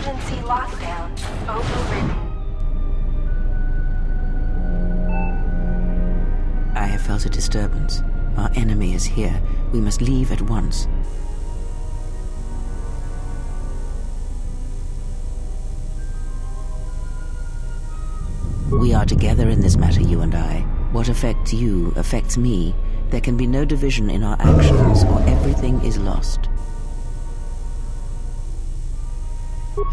Emergency lockdown overridden. I have felt a disturbance. Our enemy is here. We must leave at once. We are together in this matter, you and I. What affects you affects me. There can be no division in our actions, or everything is lost.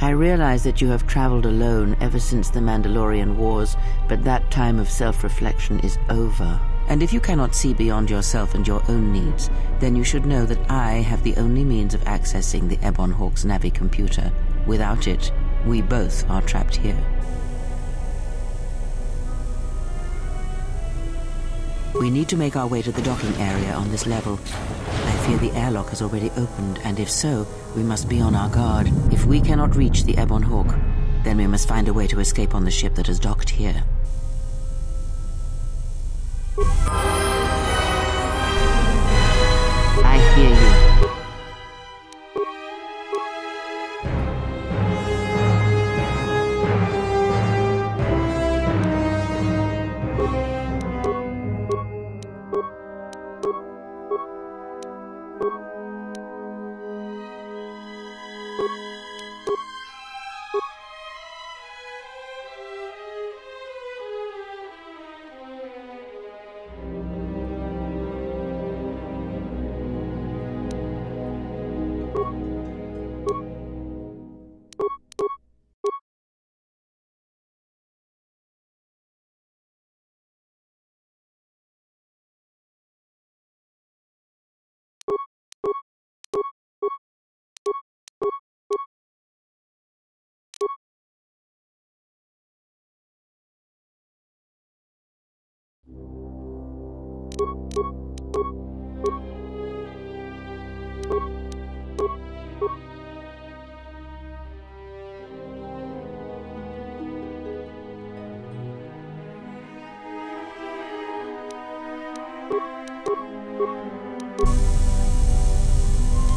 I realize that you have traveled alone ever since the Mandalorian Wars, but that time of self-reflection is over. And if you cannot see beyond yourself and your own needs, then you should know that I have the only means of accessing the Ebon Hawk's Navi computer. Without it, we both are trapped here. We need to make our way to the docking area on this level. I fear the airlock has already opened, and if so, we must be on our guard. If we cannot reach the Ebon Hawk, then we must find a way to escape on the ship that has docked here. I hear you.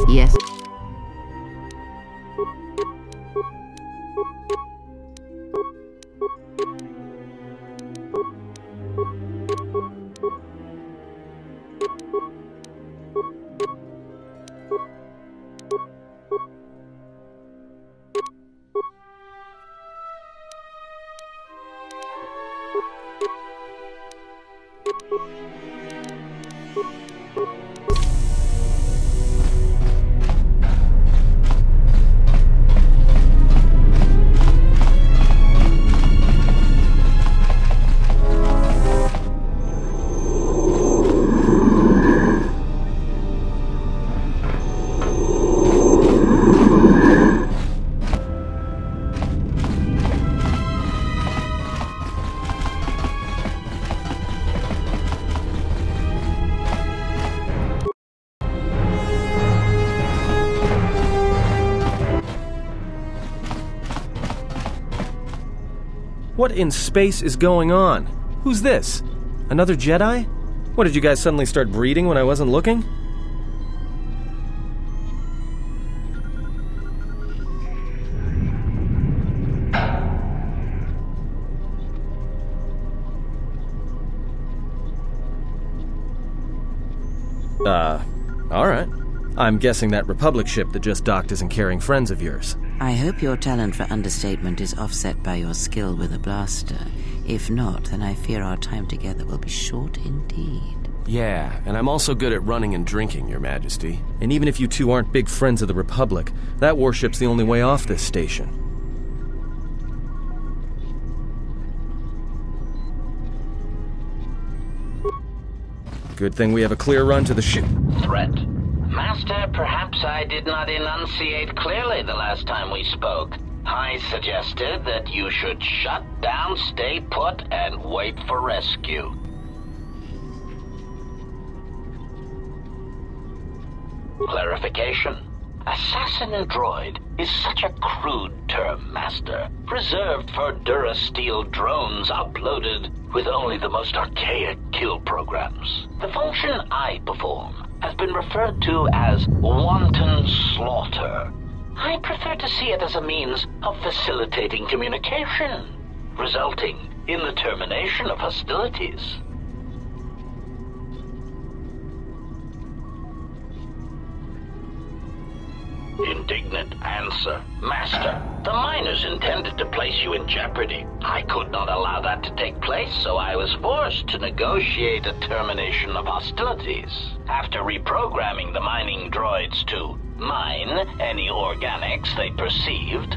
Yes. What in space is going on? Who's this? Another Jedi? What, did you guys suddenly start breeding when I wasn't looking? Alright. I'm guessing that Republic ship that just docked isn't carrying friends of yours. I hope your talent for understatement is offset by your skill with a blaster. If not, then I fear our time together will be short indeed. Yeah, and I'm also good at running and drinking, Your Majesty. And even if you two aren't big friends of the Republic, that warship's the only way off this station. Good thing we have a clear run to the ship. Threat. Master, perhaps I did not enunciate clearly the last time we spoke. I suggested that you should shut down, stay put, and wait for rescue. Clarification. Assassin droid is such a crude term, Master, reserved for Durasteel drones uploaded with only the most archaic kill programs. The function I perform has been referred to as wanton slaughter. I prefer to see it as a means of facilitating communication, resulting in the termination of hostilities. Indignant answer. Master, the miners intended to place you in jeopardy. I could not allow that to take place, so I was forced to negotiate a termination of hostilities. After reprogramming the mining droids to mine any organics they perceived,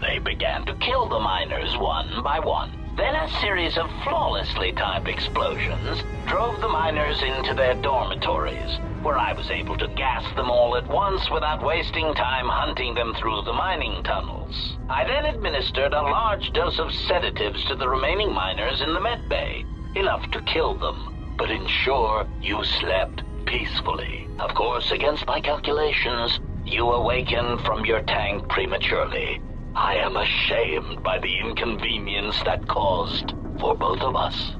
they began to kill the miners one by one. Then a series of flawlessly timed explosions drove the miners into their dormitories, where I was able to gas them all at once without wasting time hunting them through the mining tunnels. I then administered a large dose of sedatives to the remaining miners in the med bay, enough to kill them, but ensure you slept peacefully. Of course, against my calculations, you awakened from your tank prematurely. I am ashamed by the inconvenience that caused for both of us.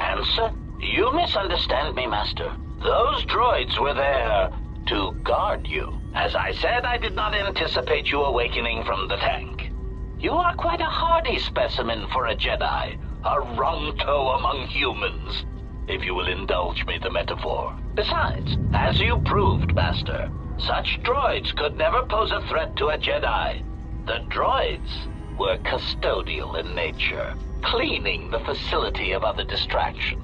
Answer? You misunderstand me, Master. Those droids were there to guard you. As I said, I did not anticipate you awakening from the tank. You are quite a hardy specimen for a Jedi, a wrong toe among humans, if you will indulge me the metaphor. Besides, as you proved, Master, such droids could never pose a threat to a Jedi. The droids were custodial in nature, cleaning the facility of other distractions.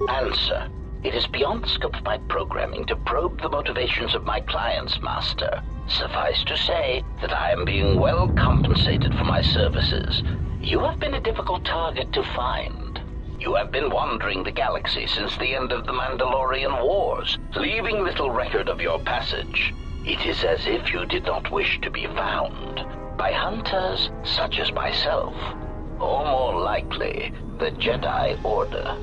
Answer. It is beyond the scope of my programming to probe the motivations of my clients, Master. Suffice to say that I am being well compensated for my services. You have been a difficult target to find. You have been wandering the galaxy since the end of the Mandalorian Wars, leaving little record of your passage. It is as if you did not wish to be found by hunters such as myself, or more likely, the Jedi Order.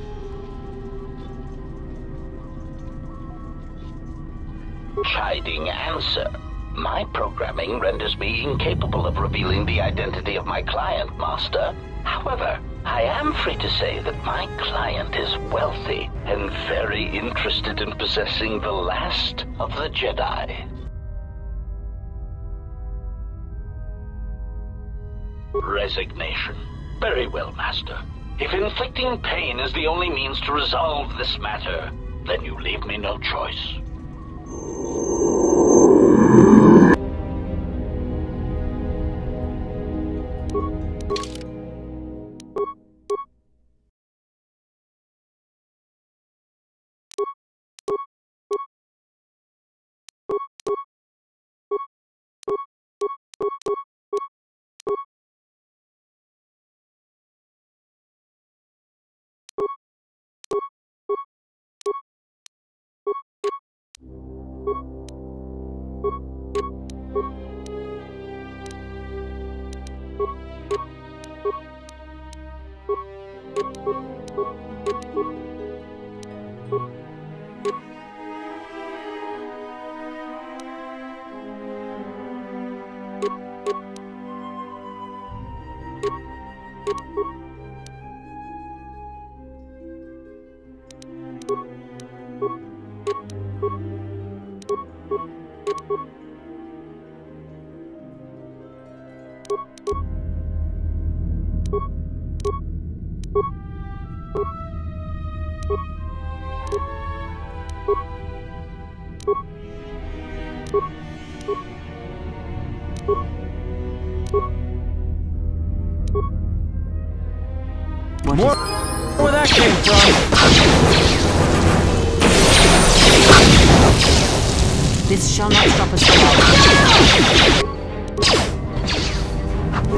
Chiding answer. My programming renders me incapable of revealing the identity of my client, Master. However, I am free to say that my client is wealthy and very interested in possessing the last of the Jedi. Resignation. Very well, Master. If inflicting pain is the only means to resolve this matter, then you leave me no choice. More where that came from. This shall not stop us long.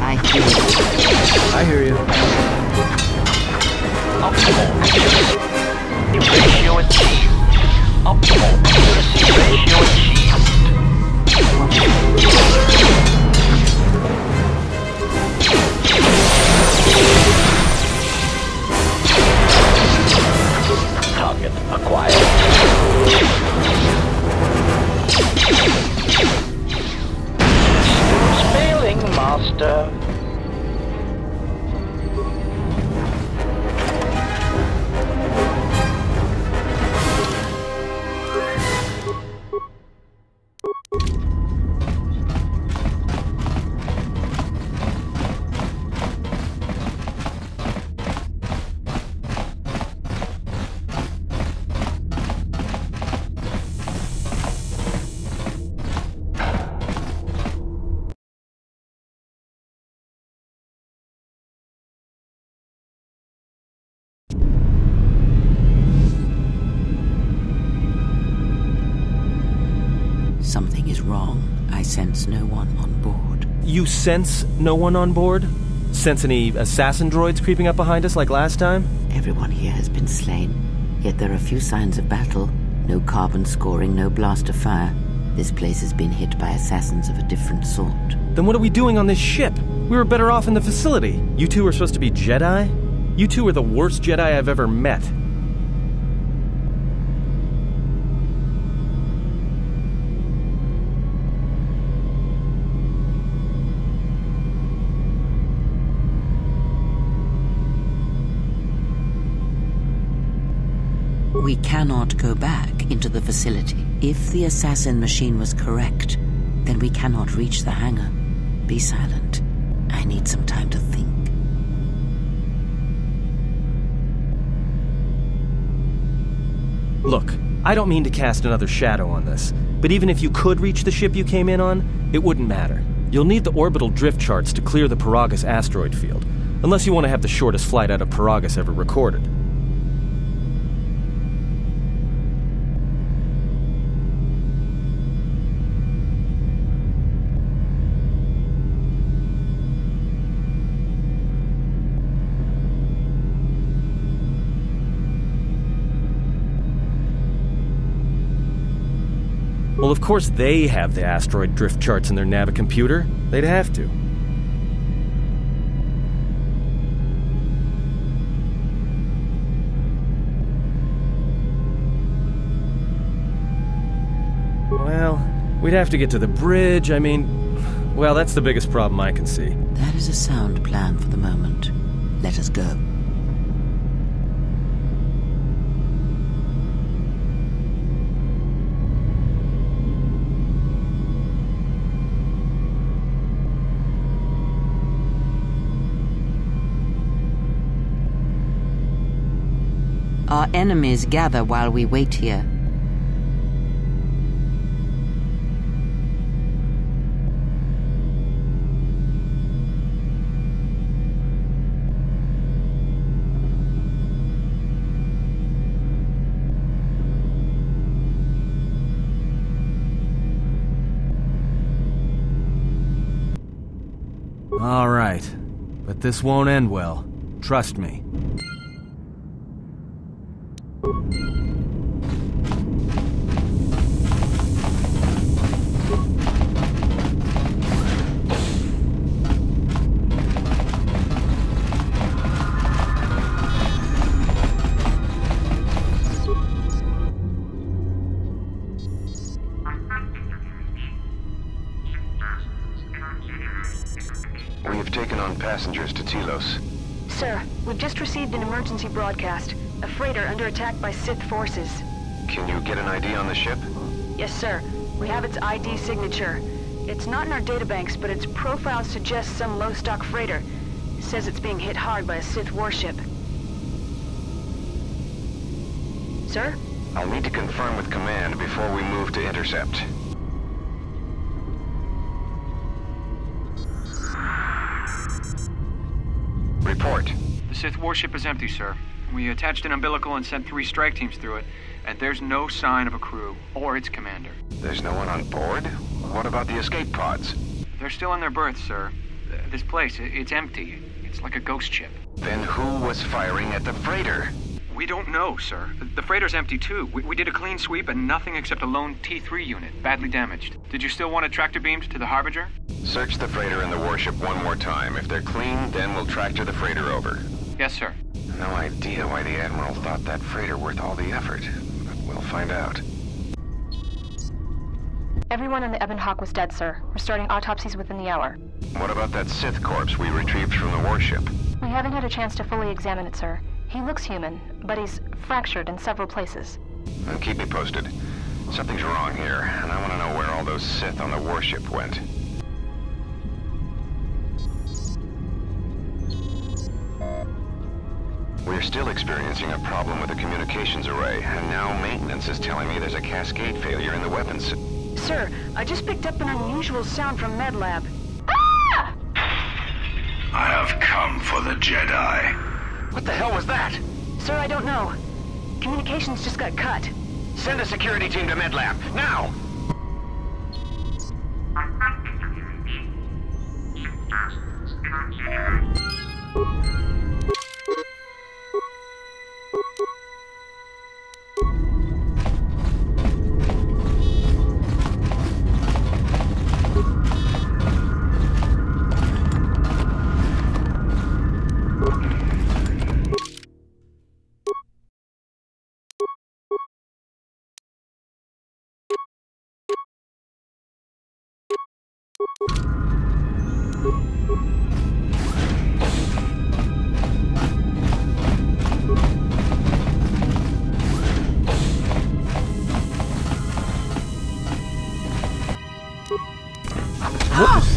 I hear you. I hear you. Optimal accuracy ratio achieved. Optimal accuracy ratio achieved. Target acquired. Something is wrong. I sense no one on board. You sense no one on board? Sense any assassin droids creeping up behind us like last time? Everyone here has been slain, yet there are few signs of battle. No carbon scoring, no blaster fire. This place has been hit by assassins of a different sort. Then what are we doing on this ship? We were better off in the facility. You two are supposed to be Jedi? You two are the worst Jedi I've ever met. We cannot go back into the facility. If the assassin machine was correct, then we cannot reach the hangar. Be silent. I need some time to think. Look, I don't mean to cast another shadow on this, but even if you could reach the ship you came in on, it wouldn't matter. You'll need the orbital drift charts to clear the Paragus asteroid field, unless you want to have the shortest flight out of Paragus ever recorded. Well, of course they have the asteroid drift charts in their navicomputer. They'd have to. Well, we'd have to get to the bridge. I mean, well, that's the biggest problem I can see. That is a sound plan for the moment. Let us go. Our enemies gather while we wait here. All right, but this won't end well. Trust me. We have taken on passengers to Telos. Sir, we've just received an emergency broadcast. A freighter under attack by Sith forces. Can you get an ID on the ship? Yes, sir. We have its ID signature. It's not in our databanks, but its profile suggests some low-stock freighter. It says it's being hit hard by a Sith warship. Sir? I'll need to confirm with command before we move to intercept. Report. The Sith warship is empty, sir. We attached an umbilical and sent 3 strike teams through it, and there's no sign of a crew or its commander. There's no one on board? What about the escape pods? They're still in their berths, sir. This place, it's empty. It's like a ghost ship. Then who was firing at the freighter? We don't know, sir. The freighter's empty, too. We did a clean sweep and nothing except a lone T3 unit, badly damaged. Did you still want it tractor beamed to the Harbinger? Search the freighter and the warship one more time. If they're clean, then we'll tractor the freighter over. Yes, sir. No idea why the Admiral thought that freighter worth all the effort, but we'll find out. Everyone in the Ebon Hawk was dead, sir. We're starting autopsies within the hour. What about that Sith corpse we retrieved from the warship? We haven't had a chance to fully examine it, sir. He looks human, but he's fractured in several places. Keep me posted. Something's wrong here, and I want to know where all those those Sith on the warship went. We're still experiencing a problem with the communications array, and now maintenance is telling me there's a cascade failure in the weapons. Sir, I just picked up an unusual sound from MedLab. I have come for the Jedi. What the hell was that? Sir, I don't know. Communications just got cut. Send a security team to MedLab, now!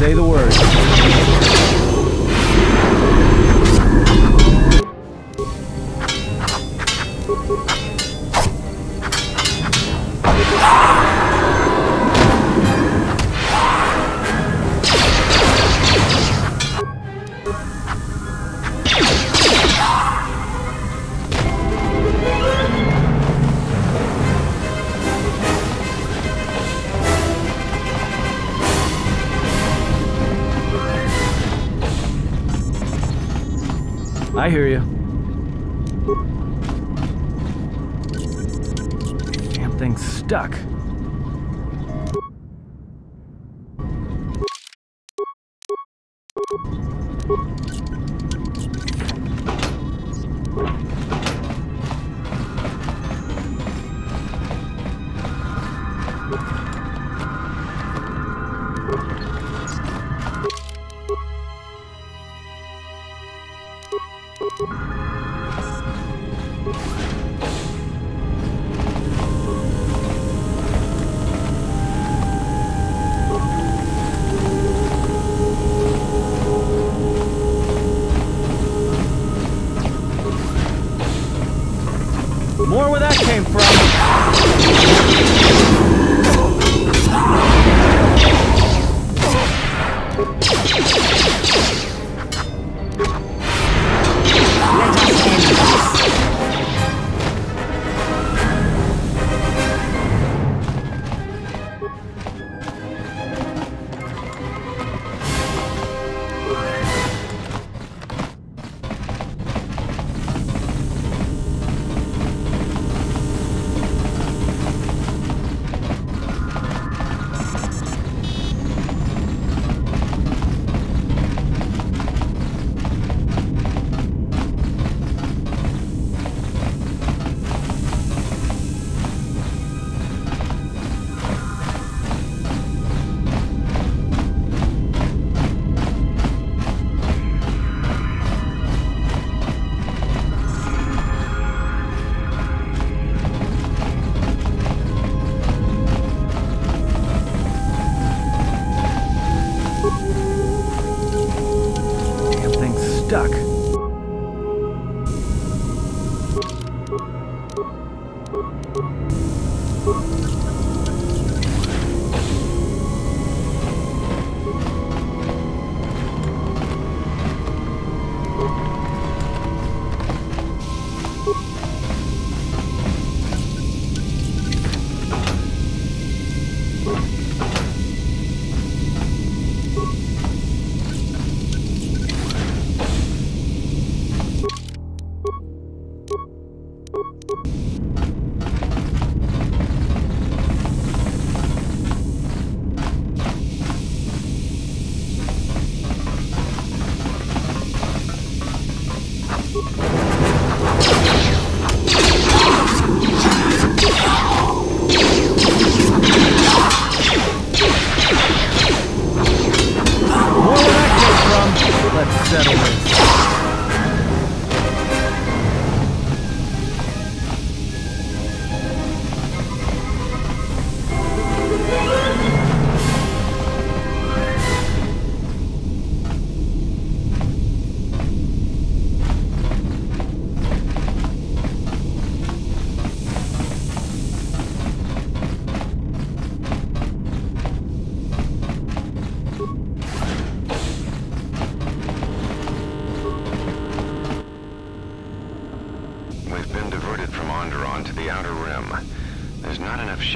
Say the word. I hear you. Damn thing's stuck.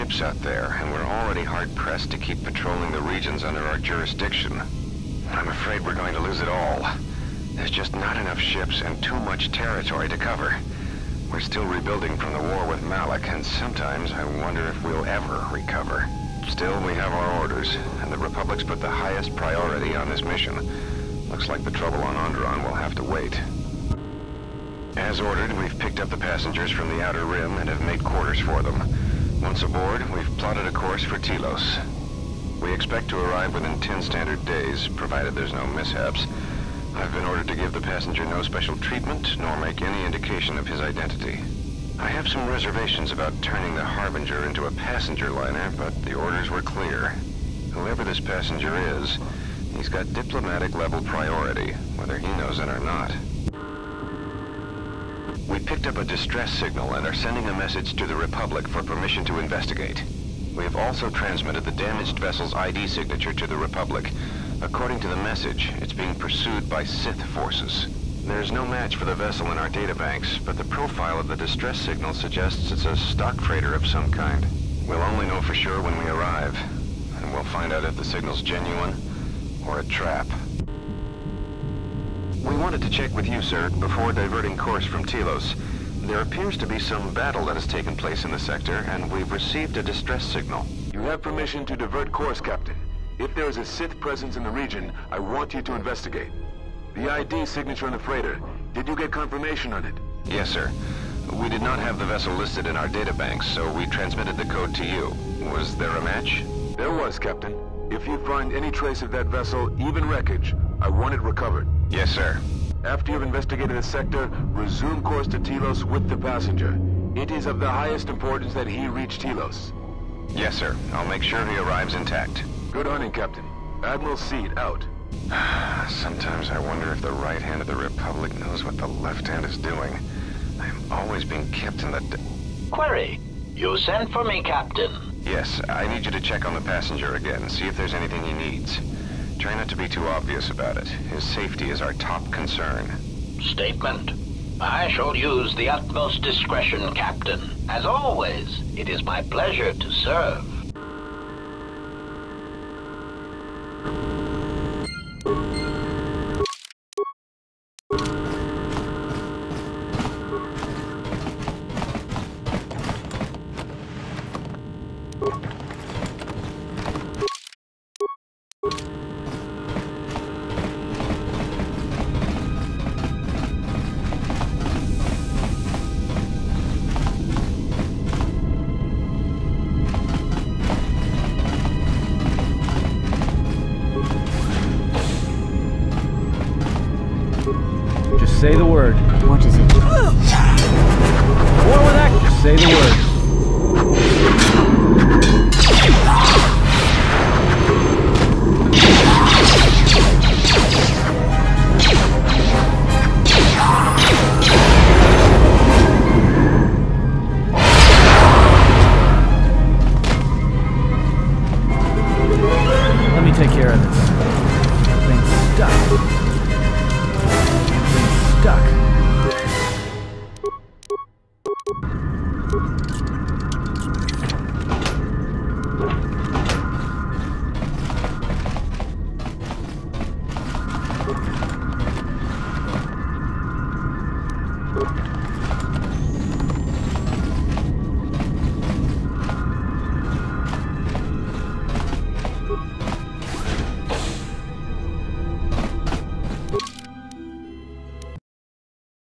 ships out there, and we're already hard-pressed to keep patrolling the regions under our jurisdiction. I'm afraid we're going to lose it all. There's just not enough ships and too much territory to cover. We're still rebuilding from the war with Malik, and sometimes I wonder if we'll ever recover. Still, we have our orders, and the Republic's put the highest priority on this mission. Looks like the trouble on Onderon will have to wait. As ordered, we've picked up the passengers from the Outer Rim and have made quarters for them. Once aboard, we've plotted a course for Telos. We expect to arrive within 10 standard days, provided there's no mishaps. I've been ordered to give the passenger no special treatment, nor make any indication of his identity. I have some reservations about turning the Harbinger into a passenger liner, but the orders were clear. Whoever this passenger is, he's got diplomatic-level priority, whether he knows it or not. We picked up a distress signal and are sending a message to the Republic for permission to investigate. We have also transmitted the damaged vessel's ID signature to the Republic. According to the message, it's being pursued by Sith forces. There's no match for the vessel in our databanks, but the profile of the distress signal suggests it's a stock freighter of some kind. We'll only know for sure when we arrive, and we'll find out if the signal's genuine or a trap. We wanted to check with you, sir, before diverting course from Telos. There appears to be some battle that has taken place in the sector, and we've received a distress signal. You have permission to divert course, Captain. If there is a Sith presence in the region, I want you to investigate. The ID signature on the freighter, did you get confirmation on it? Yes, sir. We did not have the vessel listed in our databanks, so we transmitted the code to you. Was there a match? There was, Captain. If you find any trace of that vessel, even wreckage, I want it recovered. Yes, sir. After you've investigated the sector, resume course to Telos with the passenger. It is of the highest importance that he reach Telos. Yes, sir. I'll make sure he arrives intact. Good hunting, Captain. Admiral Seed, out. Sometimes I wonder if the right hand of the Republic knows what the left hand is doing. I'm always being kept in the... Query. You sent for me, Captain. Yes, I need you to check on the passenger again, see if there's anything he needs. Try not to be too obvious about it. His safety is our top concern. Statement. I shall use the utmost discretion, Captain. As always, it is my pleasure to serve. Say the word. What is it? War with action. Just say the word.